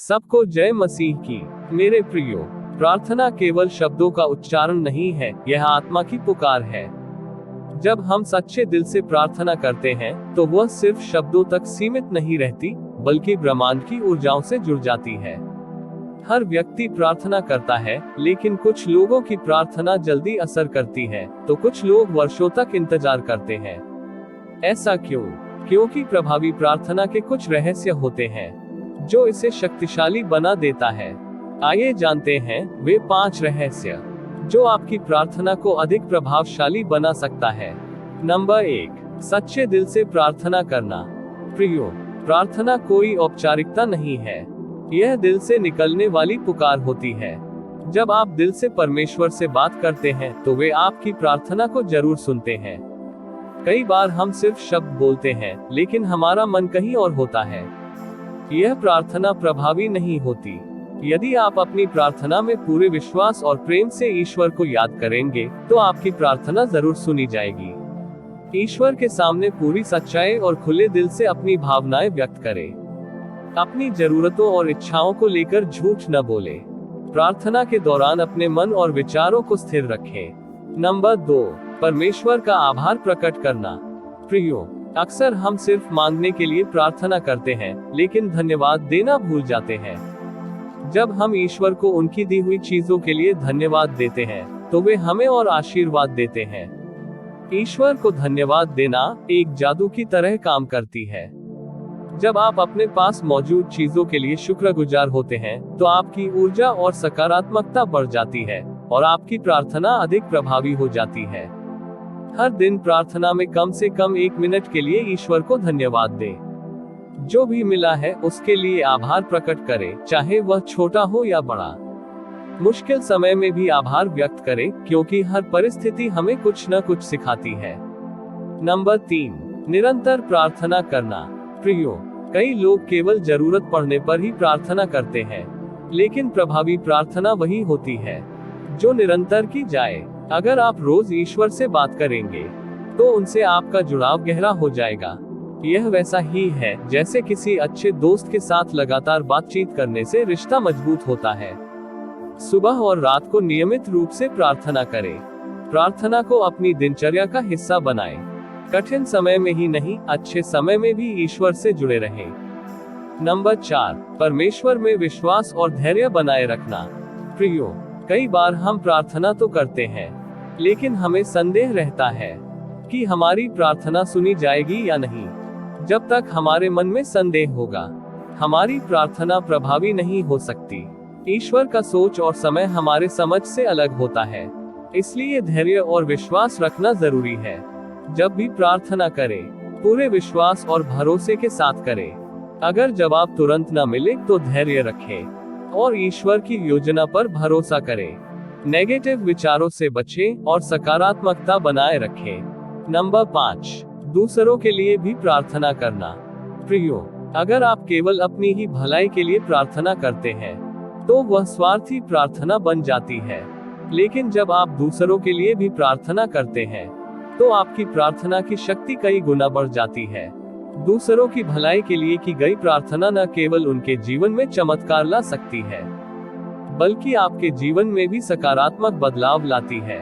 सबको जय मसीह की। मेरे प्रियो, प्रार्थना केवल शब्दों का उच्चारण नहीं है, यह आत्मा की पुकार है। जब हम सच्चे दिल से प्रार्थना करते हैं तो वह सिर्फ शब्दों तक सीमित नहीं रहती, बल्कि ब्रह्मांड की ऊर्जाओं से जुड़ जाती है। हर व्यक्ति प्रार्थना करता है, लेकिन कुछ लोगों की प्रार्थना जल्दी असर करती है, तो कुछ लोग वर्षों तक इंतजार करते हैं। ऐसा क्यों? क्योंकि प्रभावी प्रार्थना के कुछ रहस्य होते हैं जो इसे शक्तिशाली बना देता है। आइए जानते हैं वे 5 रहस्य जो आपकी प्रार्थना को अधिक प्रभावशाली बना सकता है। नंबर 1, सच्चे दिल से प्रार्थना करना। प्रियो, प्रार्थना कोई औपचारिकता नहीं है, यह दिल से निकलने वाली पुकार होती है। जब आप दिल से परमेश्वर से बात करते हैं तो वे आपकी प्रार्थना को जरूर सुनते हैं। कई बार हम सिर्फ शब्द बोलते हैं, लेकिन हमारा मन कहीं और होता है। यह प्रार्थना प्रभावी नहीं होती। यदि आप अपनी प्रार्थना में पूरे विश्वास और प्रेम से ईश्वर को याद करेंगे, तो आपकी प्रार्थना जरूर सुनी जाएगी। ईश्वर के सामने पूरी सच्चाई और खुले दिल से अपनी भावनाएं व्यक्त करें। अपनी जरूरतों और इच्छाओं को लेकर झूठ न बोले। प्रार्थना के दौरान अपने मन और विचारों को स्थिर रखें। नंबर 2, परमेश्वर का आभार प्रकट करना। प्रियो, अक्सर हम सिर्फ मांगने के लिए प्रार्थना करते हैं, लेकिन धन्यवाद देना भूल जाते हैं। जब हम ईश्वर को उनकी दी हुई चीजों के लिए धन्यवाद देते हैं, तो वे हमें और आशीर्वाद देते हैं। ईश्वर को धन्यवाद देना एक जादू की तरह काम करती है। जब आप अपने पास मौजूद चीजों के लिए शुक्रगुजार होते हैं, तो आपकी ऊर्जा और सकारात्मकता बढ़ जाती है और आपकी प्रार्थना अधिक प्रभावी हो जाती है। हर दिन प्रार्थना में कम से कम 1 मिनट के लिए ईश्वर को धन्यवाद दें। जो भी मिला है उसके लिए आभार प्रकट करें, चाहे वह छोटा हो या बड़ा। मुश्किल समय में भी आभार व्यक्त करें, क्योंकि हर परिस्थिति हमें कुछ न कुछ सिखाती है। नंबर 3, निरंतर प्रार्थना करना। प्रियो, कई लोग केवल जरूरत पड़ने पर ही प्रार्थना करते हैं, लेकिन प्रभावी प्रार्थना वही होती है जो निरंतर की जाए। अगर आप रोज ईश्वर से बात करेंगे, तो उनसे आपका जुड़ाव गहरा हो जाएगा। यह वैसा ही है जैसे किसी अच्छे दोस्त के साथ लगातार बातचीत करने से रिश्ता मजबूत होता है। सुबह और रात को नियमित रूप से प्रार्थना करें। प्रार्थना को अपनी दिनचर्या का हिस्सा बनाएं। कठिन समय में ही नहीं, अच्छे समय में भी ईश्वर से जुड़े रहें। नंबर 4, परमेश्वर में विश्वास और धैर्य बनाए रखना। प्रियो, कई बार हम प्रार्थना तो करते हैं, लेकिन हमें संदेह रहता है कि हमारी प्रार्थना सुनी जाएगी या नहीं। जब तक हमारे मन में संदेह होगा, हमारी प्रार्थना प्रभावी नहीं हो सकती। ईश्वर का सोच और समय हमारे समझ से अलग होता है, इसलिए धैर्य और विश्वास रखना जरूरी है। जब भी प्रार्थना करें, पूरे विश्वास और भरोसे के साथ करें। अगर जवाब तुरंत न मिले तो धैर्य रखें और ईश्वर की योजना पर भरोसा करें। नेगेटिव विचारों से बचें और सकारात्मकता बनाए रखें। नंबर 5, दूसरों के लिए भी प्रार्थना करना। प्रियो, अगर आप केवल अपनी ही भलाई के लिए प्रार्थना करते हैं, तो वह स्वार्थी प्रार्थना बन जाती है। लेकिन जब आप दूसरों के लिए भी प्रार्थना करते हैं, तो आपकी प्रार्थना की शक्ति कई गुना बढ़ जाती है। दूसरों की भलाई के लिए की गई प्रार्थना न केवल उनके जीवन में चमत्कार ला सकती है, बल्कि आपके जीवन में भी सकारात्मक बदलाव लाती है।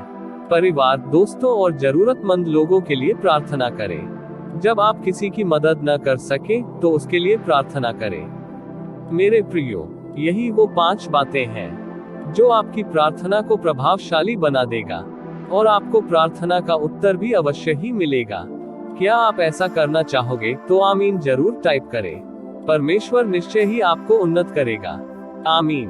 परिवार, दोस्तों और जरूरतमंद लोगों के लिए प्रार्थना करें। जब आप किसी की मदद न कर सके, तो उसके लिए प्रार्थना करें। मेरे प्रियो, यही वो 5 बातें हैं जो आपकी प्रार्थना को प्रभावशाली बना देगा और आपको प्रार्थना का उत्तर भी अवश्य ही मिलेगा। क्या आप ऐसा करना चाहोगे? तो आमीन जरूर टाइप करें। परमेश्वर निश्चय ही आपको उन्नत करेगा। आमीन।